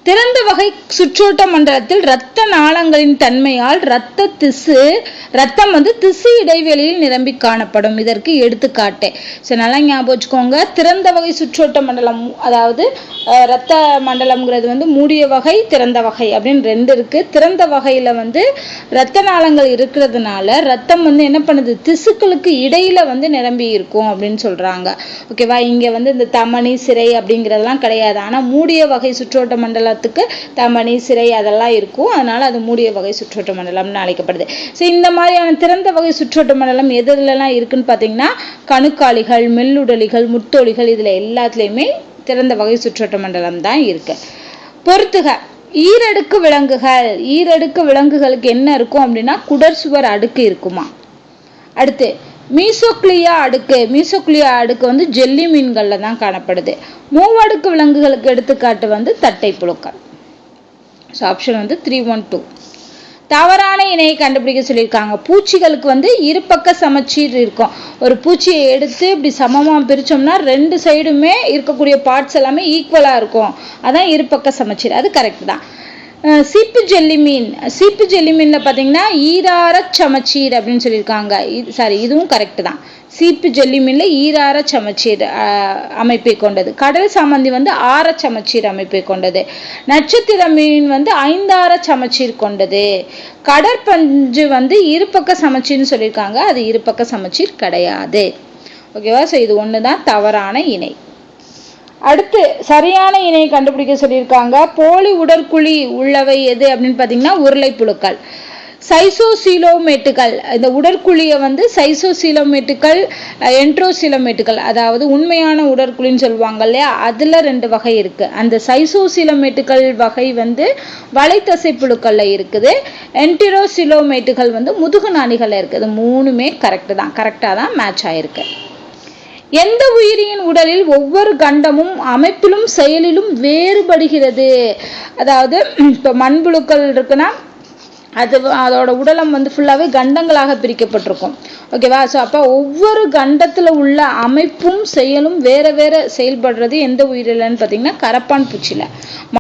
திறந்த வகை சுற்றோட்ட மண்டலத்தில் இரத்த நாளங்களின் தன்மையால் இரத்தம் திசு இடைவெளியில் நிரம்பி காணப்படும். இதற்கு எடுத்துக்காட்டு. சரி, நல்லா ஞாபகம் வச்சுக்கோங்க. திறந்த வகை சுற்றோட்ட மண்டலம், அதாவது இரத்த மண்டலம்ங்கிறது மூடிய வகை, திறந்த வகை அப்படின்னு ரெண்டு இருக்கு. திறந்த வகையில இரத்த நாளங்கள் இருக்கிறதுனால ரத்தம் என்ன பண்ணுது, திசுக்களுக்கு இடையில நிரம்பி இருக்கும் அப்படின்னு சொல்றாங்க. ஓகேவா? இங்க இந்த தமனி, சிரை அப்படிங்கிறதெல்லாம் கிடையாது. ஆனா மூடிய வகை சுற்றோட்ட மண்டலத்துக்கு தமனி, சிரை அதெல்லாம் இருக்கும். அதனால அது மூடிய வகை சுற்றோட்ட மண்டலம்னு அழைக்கப்படுது. சரி, இந்த மாதிரியான திறந்த வகை சுற்றோட்ட மண்டலம் எதுலாம் இருக்குன்னு பாத்தீங்கன்னா, கணுக்காலிகள், மெல்லுடலிகள், முத்தொலிகள், இதுல எல்லாத்துலயுமே திறந்த வகை சுற்றோட்ட மண்டலம் தான் இருக்கு. பொறுத்துக. ஈரடுக்கு விலங்குகளுக்கு என்ன இருக்கும் அப்படின்னா, குடற்சுவர் அடுக்கு இருக்குமா. அடுத்து மீசோக்லியா அடுக்கு ஜெல்லி மீன்கள்ல தான் காணப்படுது. மூவடுக்கு விலங்குகளுக்கு எடுத்துக்காட்டு தட்டை புழுக்கள். ஆப்ஷன் 312. தவறான இணையை கண்டுபிடிக்க சொல்லியிருக்காங்க. பூச்சிகளுக்கு இருபக்க சமச்சீர் இருக்கும். ஒரு பூச்சியை எடுத்து இப்படி சமமா பிரிச்சோம்னா ரெண்டு சைடுமே இருக்கக்கூடிய பார்ட்ஸ் எல்லாமே ஈக்குவலா இருக்கும். அதான் இருபக்க சமச்சீர். அது கரெக்ட் தான். சீப்பு ஜெல்லி மீன்ல பாத்தீங்கன்னா ஈரார சமச்சீர் அப்படின்னு சொல்லியிருக்காங்க. சாரி, இதுவும் கரெக்ட் தான். சீப்பு ஜெல்லி மீன்ல ஈரார சமச்சீர் அமைப்பை கொண்டது. கடல் சாமந்தி ஆர சமச்சீர் அமைப்பை கொண்டது. நட்சத்திர மீன் 5 சமச்சீர் கொண்டது. கடற்பஞ்சு இருபக்க சமச்சீர்னு சொல்லியிருக்காங்க. அது இருபக்க சமச்சீர் கிடையாது. ஓகேவா? ஸோ இது ஒண்ணுதான் தவறான இணை. அடுத்து சரியான இணையை கண்டுபிடிக்க சொல்லியிருக்காங்க. போலி உடற்குழி உள்ளவை எது அப்படின்னு பாத்தீங்கன்னா, உருளைப்புழுக்கள். சைசோசீலோமேட்டுகள், இந்த உடற்குழியை சைசோசீலோமேட்டுகள், என்ட்ரோசீலோமேட்டுகள், அதாவது உண்மையான உடற்குழின்னு சொல்லுவாங்க இல்லையா, அதுல 2 வகை இருக்கு. அந்த சைசோசீலோமேட்டுகள் வகை வலைத்தசை புழுக்கள்ல இருக்குது. என்ட்ரோசீலோமேட்டுகள் முதுகு நாணிகள்ல இருக்குது. மூணுமே கரெக்டா தான் மேட்ச் ஆயிருக்கு. எந்த உயிரியின் உடலில் ஒவ்வொரு கண்டமும் அமைப்பிலும் செயலிலும் வேறுபடுகிறது. அதாவது இப்போ மண்புழுக்கள் இருக்குன்னா அதோட உடலம் ஃபுல்லாவே கண்டங்களாக பிரிக்கப்பட்டிருக்கும். ஓகேவா? ஸோ அப்போ ஒவ்வொரு கண்டத்துல உள்ள அமைப்பும் செயலும் வேற வேற செயல்படுறது எந்த உயிரிலன்னு பார்த்தீங்கன்னா கரப்பான் பூச்சியில.